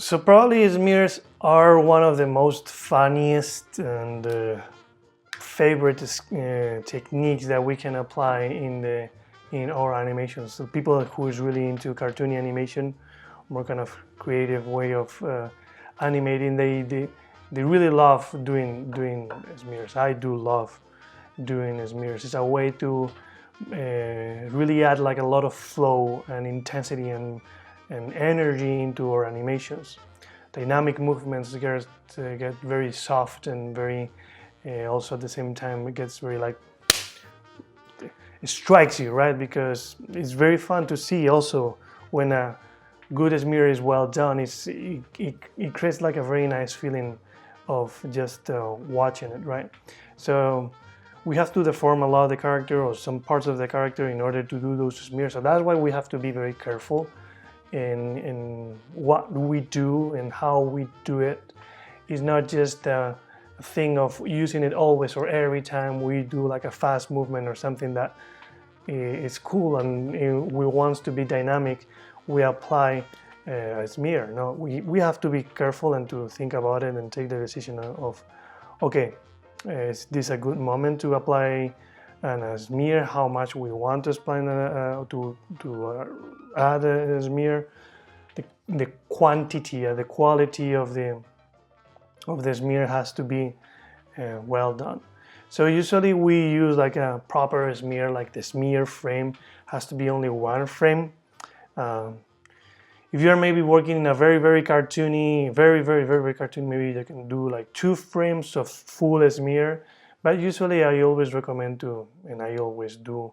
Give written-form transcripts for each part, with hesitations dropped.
So probably smears are one of the most funniest and favorite techniques that we can apply in our animations. So people who is really into cartoony animation, more kind of creative way of animating, they really love doing smears. I do love doing smears. It's a way to really add like a lot of flow and intensity and energy into our animations. Dynamic movements get very soft and very also at the same time it gets very like it strikes you, right? Because it's very fun to see also when a good smear is well done. It creates like a very nice feeling of just watching it, right? So we have to deform a lot of the character or some parts of the character in order to do those smears. So that's why we have to be very careful in what we do and how we do it. It's not just a thing of using it always or every time we do like a fast movement or something that is cool and we want to be dynamic, we apply a smear. No, we have to be careful and to think about it and take the decision of, okay, is this a good moment to apply a smear? How much we want to apply to add a smear? The quantity, the quality of the smear has to be well done. So usually we use like a proper smear, like the smear frame has to be only one frame. If you're maybe working in a very cartoony, very cartoony, maybe you can do like 2 frames of full smear. But usually I always recommend to, and I always do,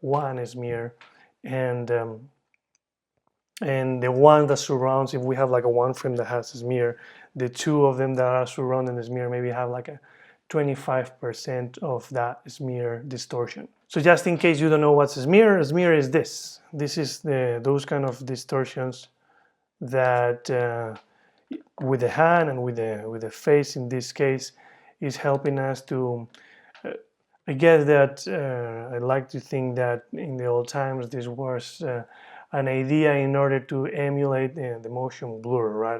1 smear, and the one that surrounds, if we have like a 1 frame that has a smear, the 2 of them that are surrounding the smear maybe have like a 25% of that smear distortion. So just in case you don't know what's a smear is this. This is those kind of distortions that with the hand and with the face in this case is helping us to I guess that I like to think that in the old times this was an idea in order to emulate the motion blur, right?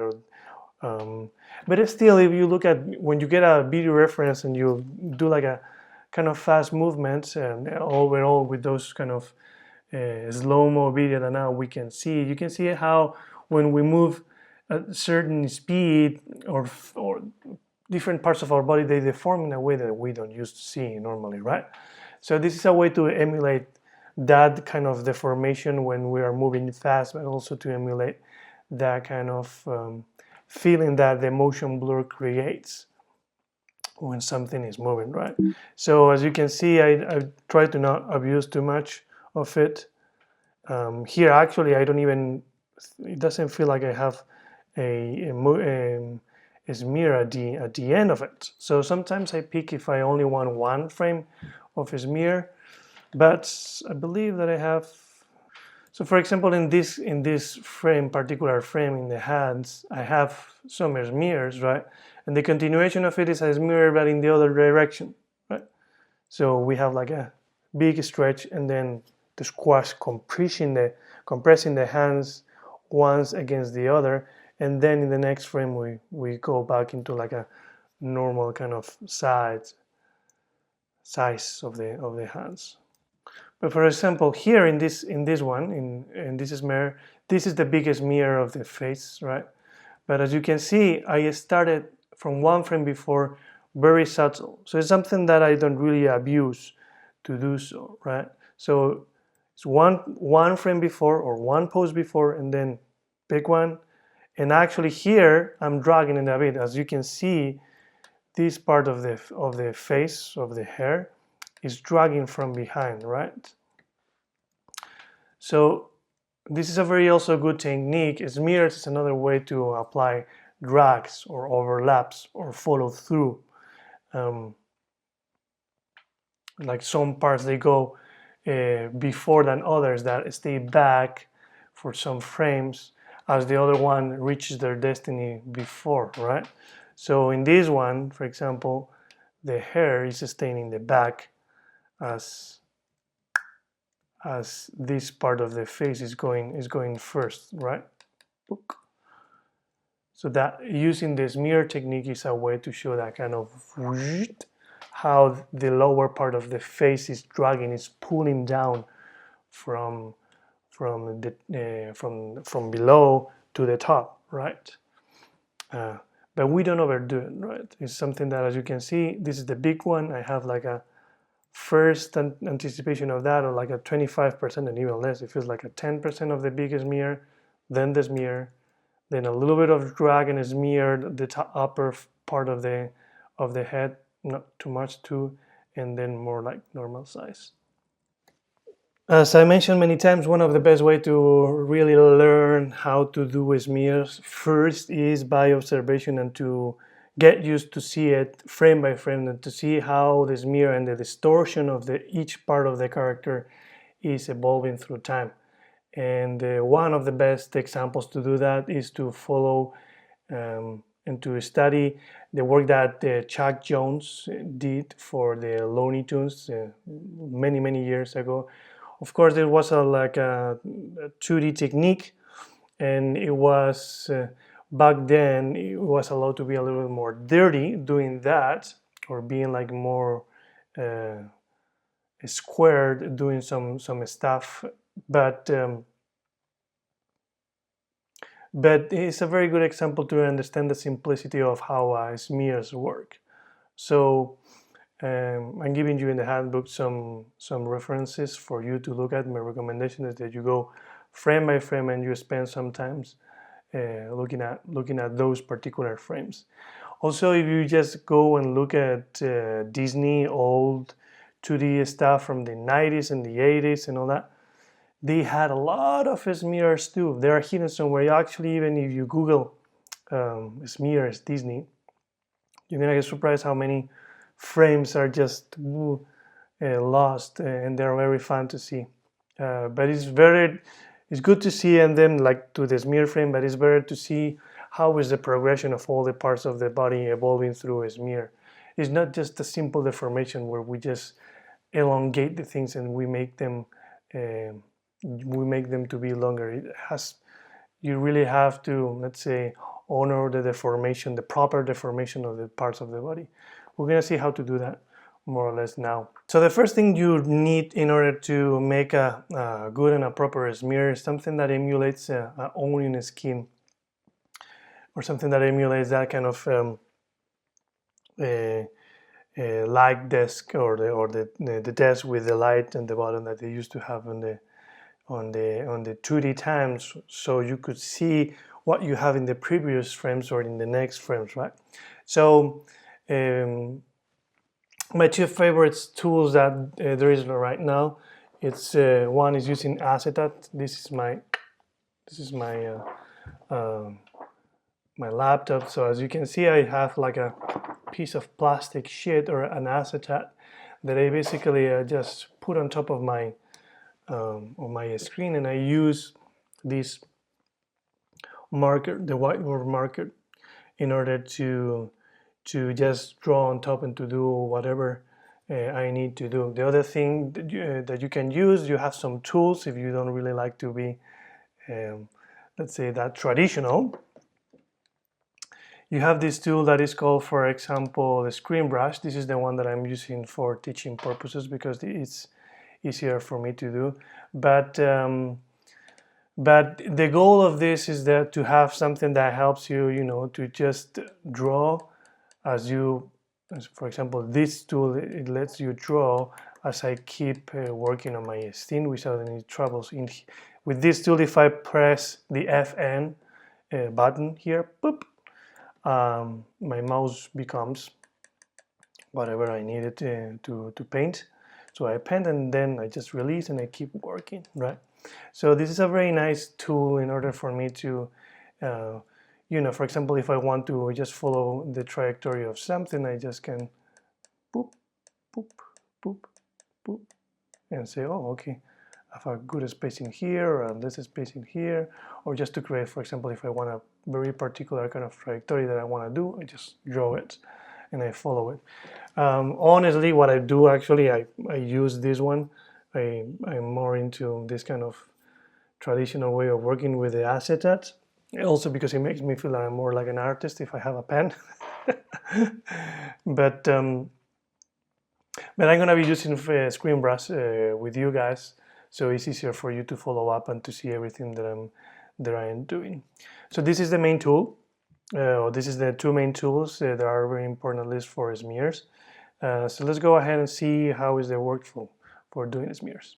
But still, if you look at when you get a video reference and you do like a kind of fast movements and overall with those kind of slow-mo video that now we can see, you can see how when we move at a certain speed or different parts of our body, they deform in a way that we don't used to see normally, right? So this is a way to emulate that kind of deformation when we are moving fast, but also to emulate that kind of feeling that the motion blur creates when something is moving, right? So as you can see, I try to not abuse too much of it. Here, actually, I don't even, it doesn't feel like I have a smear at the end of it. So sometimes I pick if I only want 1 frame of a smear, but I believe that I have. So for example, in this frame, particular frame in the hands, I have some smears, right? And the continuation of it is a smear, but in the other direction, right? So we have like a big stretch and then the squash compressing the hands once against the other, and then in the next frame we go back into like a normal kind of size of the hands. But for example, here in this one, in this smear, this is the biggest smear of the face, right? But as you can see, I started from 1 frame before, very subtle. So it's something that I don't really abuse to do so, right? So it's one frame before or 1 pose before, and then pick one. And actually here I'm dragging it a bit. As you can see, this part of the face of the hair is dragging from behind, right? So this is a very also good technique. Smears is another way to apply drags or overlaps or follow through. Like some parts they go before than others that stay back for some frames as the other one reaches their destiny before, right? So in this one, for example, the hair is staying in the back as this part of the face is going first, right? So that using the smear technique is a way to show that kind of how the lower part of the face is dragging, is pulling down from from below to the top, right? But we don't overdo it, right? It's something that, as you can see, this is the big one. I have like a first anticipation of that, or like a 25% and even less. It feels like a 10% of the biggest smear, then the smear, then a little bit of drag and smear the upper part of the head, not too much too, and then more like normal size. As I mentioned many times, one of the best way to really learn how to do smears first is by observation, and to get used to see it frame by frame, and to see how the smear and the distortion of each part of the character is evolving through time. And one of the best examples to do that is to follow and to study the work that Chuck Jones did for the Looney Tunes many years ago. Of course, there was like a 2D technique, and it was back then it was allowed to be a little bit more dirty doing that, or being like more squared doing some stuff, but it's a very good example to understand the simplicity of how smears work. So I'm giving you in the handbook some references for you to look at. My recommendation is that you go frame by frame and you spend some time looking at those particular frames. Also, if you just go and look at Disney old 2D stuff from the 90s and the 80s and all that, they had a lot of smears too. They are hidden somewhere. Actually, even if you Google smears Disney, you're gonna get surprised how many frames are just lost, and they're very fun to see. But it's good to see, and then like to the smear frame, but it's better to see how is the progression of all the parts of the body evolving through a smear. It's not just a simple deformation where we just elongate the things and we make them to be longer. You really have to, let's say, honor the deformation, the proper deformation of the parts of the body. We're going to see how to do that more or less now. So the first thing you need in order to make a good and a proper smear is something that emulates an onion skin, or something that emulates that kind of light desk, or the desk with the light and the bottom that they used to have on the 2D times, so you could see what you have in the previous frames or in the next frames, right? So my two favorite tools that there is right now, it's one is using acetate. This is my my laptop. So as you can see, I have like a piece of plastic sheet or an acetate that I basically just put on top of my on my screen, and I use this marker, the whiteboard marker, in order to just draw on top and to do whatever I need to do. The other thing that you can use, you have some tools if you don't really like to be, let's say, that traditional. You have this tool that is called, for example, the screen brush. This is the one that I'm using for teaching purposes because it's easier for me to do. But the goal of this is that to have something that helps you, to just draw as for example, this tool, it lets you draw as I keep working on my scene without any troubles. With this tool, if I press the FN button here, boop, my mouse becomes whatever I needed to paint. So I paint and then I just release and I keep working, right? So this is a very nice tool in order for me to, for example, if I want to just follow the trajectory of something, I just can boop, boop, boop, boop, and say, oh, okay, I have a good spacing here, or less spacing here, or just to create, for example, if I want a very particular kind of trajectory that I want to do, I just draw it and I follow it. Honestly, what I do actually, I use this one. I'm more into this kind of traditional way of working with the acetate. Also because it makes me feel like I'm more like an artist if I have a pen. But I'm gonna be using screen brush with you guys, so it's easier for you to follow up and to see everything that I am doing. So this is the main tool. This is the two main tools that are very important, at least for smears. So let's go ahead and see how is the workflow for doing smears.